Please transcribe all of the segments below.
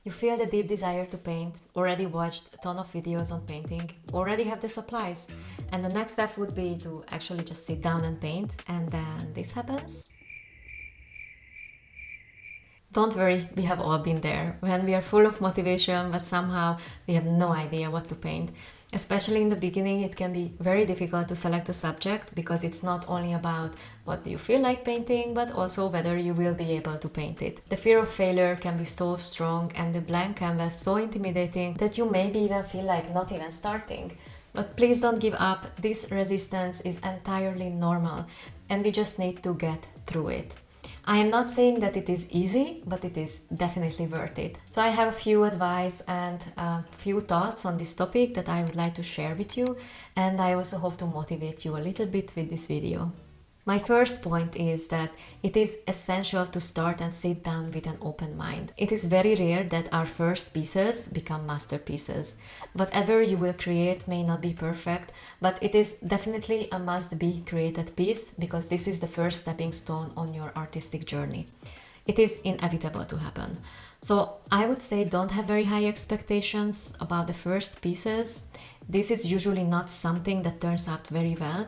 You feel the deep desire to paint, already watched a ton of videos on painting, already have the supplies, and the next step would be to actually just sit down and paint, and then this happens? Don't worry, we have all been there, when we are full of motivation but somehow we have no idea what to paint. Especially in the beginning, it can be very difficult to select a subject because it's not only about what do you feel like painting, but also whether you will be able to paint it. The fear of failure can be so strong and the blank canvas so intimidating that you maybe even feel like not even starting. But please don't give up, this resistance is entirely normal and we just need to get through it. I am not saying that it is easy, but it is definitely worth it. So I have a few advice and a few thoughts on this topic that I would like to share with you, and I also hope to motivate you a little bit with this video. My first point is that it is essential to start and sit down with an open mind. It is very rare that our first pieces become masterpieces. Whatever you will create may not be perfect, but it is definitely a must-be created piece because this is the first stepping stone on your artistic journey. It is inevitable to happen. So I would say don't have very high expectations about the first pieces. This is usually not something that turns out very well.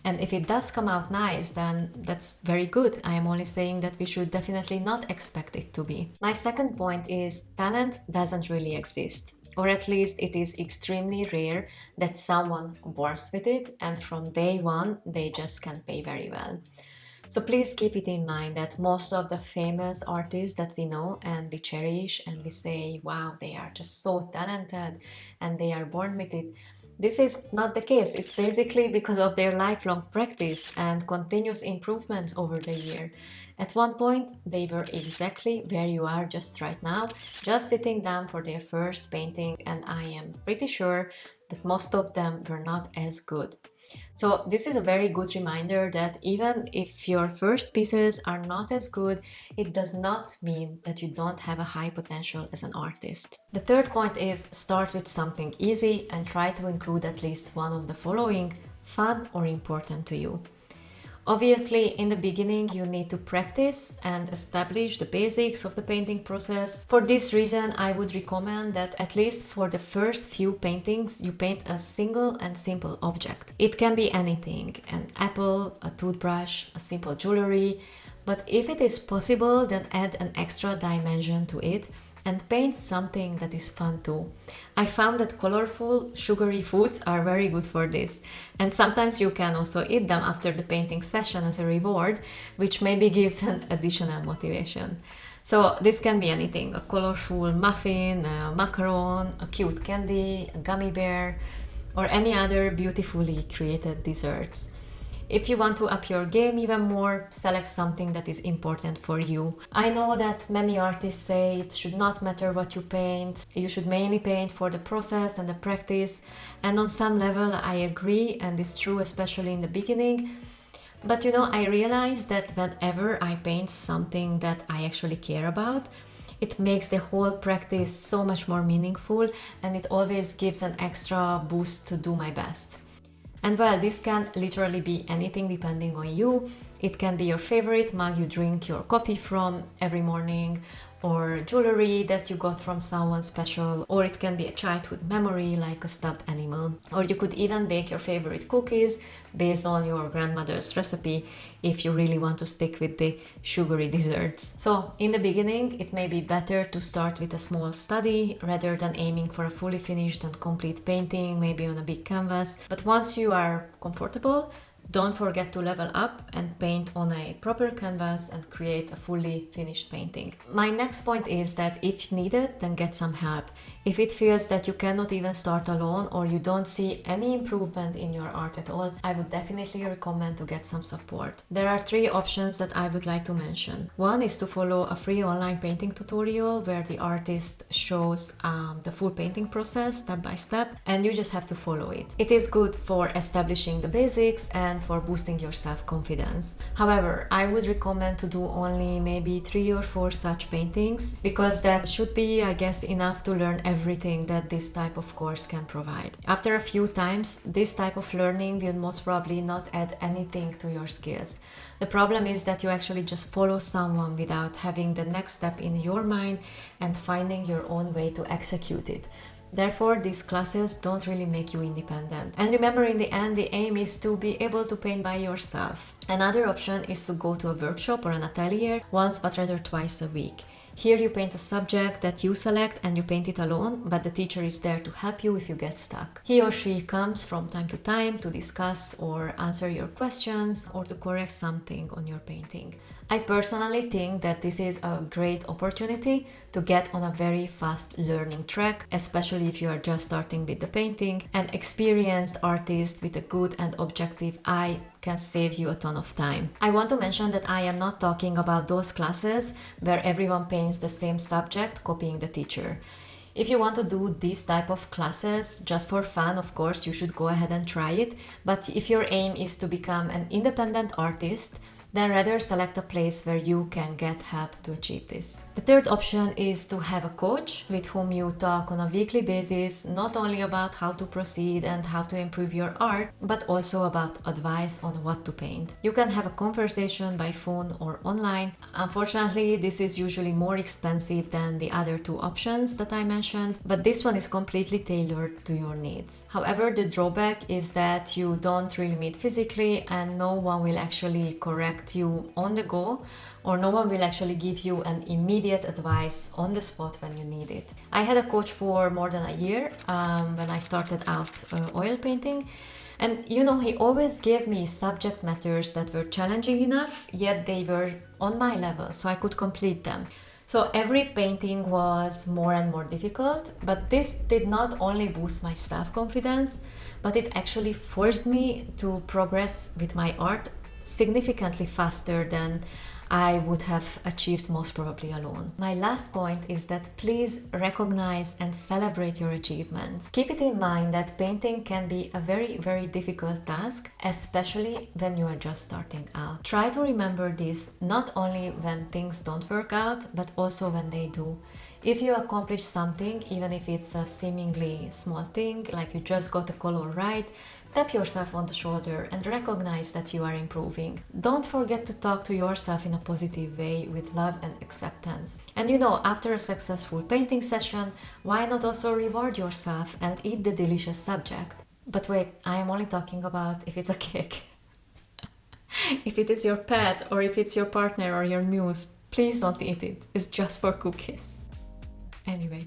And if it does come out nice, then that's very good. I am only saying that we should definitely not expect it to be. My second point is talent doesn't really exist. Or at least it is extremely rare that someone borns with it and from day one they just can pay very well. So please keep it in mind that most of the famous artists that we know and we cherish and we say, wow, they are just so talented and they are born with it. This is not the case. It's basically because of their lifelong practice and continuous improvements over the year. At one point, they were exactly where you are just right now, just sitting down for their first painting, and I am pretty sure that most of them were not as good. So this is a very good reminder that even if your first pieces are not as good, it does not mean that you don't have a high potential as an artist. The third point is start with something easy and try to include at least one of the following: fun or important to you. Obviously, in the beginning, you need to practice and establish the basics of the painting process. For this reason, I would recommend that at least for the first few paintings, you paint a single and simple object. It can be anything: an apple, a toothbrush, a simple jewelry. But if it is possible, then add an extra dimension to it and paint something that is fun too. I found that colorful, sugary foods are very good for this. And sometimes you can also eat them after the painting session as a reward, which maybe gives an additional motivation. So this can be anything: a colorful muffin, a macaron, a cute candy, a gummy bear, or any other beautifully created desserts. If you want to up your game even more, select something that is important for you. I know that many artists say it should not matter what you paint, you should mainly paint for the process and the practice, and on some level I agree, and it's true especially in the beginning. But I realize that whenever I paint something that I actually care about, it makes the whole practice so much more meaningful, and it always gives an extra boost to do my best. And well, this can literally be anything depending on you. It can be your favorite mug you drink your coffee from every morning, or jewelry that you got from someone special, or it can be a childhood memory like a stuffed animal, or you could even bake your favorite cookies based on your grandmother's recipe if you really want to stick with the sugary desserts. So in the beginning, it may be better to start with a small study rather than aiming for a fully finished and complete painting, maybe on a big canvas. But once you are comfortable, don't forget to level up and paint on a proper canvas and create a fully finished painting. My next point is that if needed, then get some help. If it feels that you cannot even start alone or you don't see any improvement in your art at all, I would definitely recommend to get some support. There are 3 options that I would like to mention. One is to follow a free online painting tutorial where the artist shows the full painting process step by step, and you just have to follow it. It is good for establishing the basics and and for boosting your self-confidence. However, I would recommend to do only maybe 3 or 4 such paintings, because that should be, I guess, enough to learn everything that this type of course can provide. After a few times, this type of learning will most probably not add anything to your skills. The problem is that you actually just follow someone without having the next step in your mind and finding your own way to execute it. Therefore, these classes don't really make you independent. And remember, in the end, the aim is to be able to paint by yourself. Another option is to go to a workshop or an atelier once but rather twice a week. Here you paint a subject that you select and you paint it alone, but the teacher is there to help you if you get stuck. He or she comes from time to time to discuss or answer your questions or to correct something on your painting. I personally think that this is a great opportunity to get on a very fast learning track, especially if you are just starting with the painting. An experienced artist with a good and objective eye can save you a ton of time. I want to mention that I am not talking about those classes where everyone paints the same subject, copying the teacher. If you want to do these type of classes just for fun, of course, you should go ahead and try it. But if your aim is to become an independent artist, then rather select a place where you can get help to achieve this. The third option is to have a coach with whom you talk on a weekly basis, not only about how to proceed and how to improve your art, but also about advice on what to paint. You can have a conversation by phone or online. Unfortunately, this is usually more expensive than the other two options that I mentioned, but this one is completely tailored to your needs. However, the drawback is that you don't really meet physically and no one will actually correct you on the go, or no one will actually give you an immediate advice on the spot when you need it. I had a coach for more than a year when I started out oil painting, and he always gave me subject matters that were challenging enough, yet they were on my level, so I could complete them. So every painting was more and more difficult, but this did not only boost my self-confidence, but it actually forced me to progress with my art significantly faster than I would have achieved most probably alone. My last point is that please recognize and celebrate your achievements. Keep it in mind that painting can be a very, very difficult task, especially when you are just starting out. Try to remember this not only when things don't work out, but also when they do. If you accomplish something, even if it's a seemingly small thing, like you just got the color right, tap yourself on the shoulder and recognize that you are improving. Don't forget to talk to yourself in a positive way with love and acceptance. And after a successful painting session, why not also reward yourself and eat the delicious subject? But wait, I am only talking about if it's a cake. If it is your pet or if it's your partner or your muse, please don't eat it. It's just for cookies. Anyway.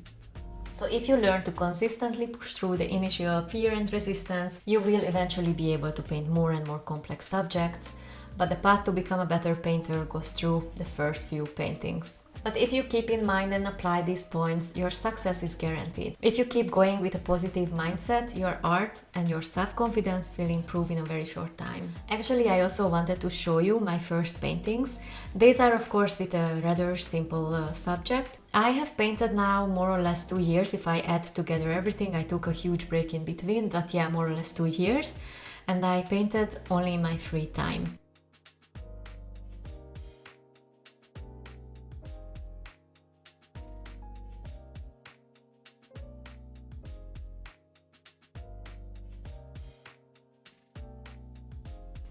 So if you learn to consistently push through the initial fear and resistance, you will eventually be able to paint more and more complex subjects, but the path to become a better painter goes through the first few paintings. But if you keep in mind and apply these points, your success is guaranteed. If you keep going with a positive mindset, your art and your self-confidence will improve in a very short time. Actually, I also wanted to show you my first paintings. These are of course with a rather simple subject. I have painted now more or less 2 years. If I add together everything, I took a huge break in between, but yeah, more or less 2 years. And I painted only in my free time.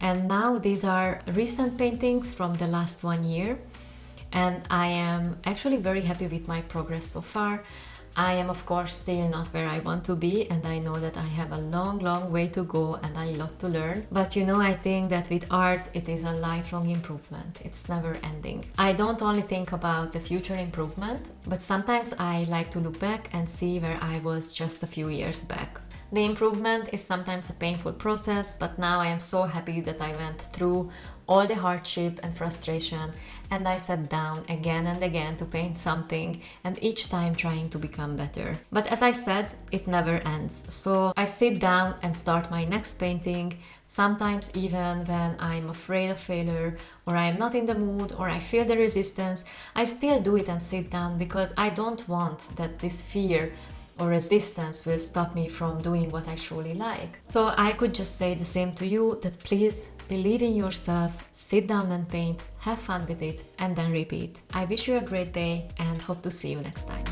And now these are recent paintings from the last 1 year. And I am actually very happy with my progress so far. I am of course still not where I want to be, and I know that I have a long way to go and a lot to learn. But I think that with art it is a lifelong improvement. It's never ending. I don't only think about the future improvement, but sometimes I like to look back and see where I was just a few years back. The improvement is sometimes a painful process, but now I am so happy that I went through all the hardship and frustration, and I sat down again and again to paint something, and each time trying to become better. But as I said, it never ends. So I sit down and start my next painting, sometimes even when I'm afraid of failure, or I'm not in the mood, or I feel the resistance, I still do it and sit down because I don't want that this fear or resistance will stop me from doing what I truly like. So I could just say the same to you, that please believe in yourself, sit down and paint, have fun with it, and then repeat. I wish you a great day and hope to see you next time.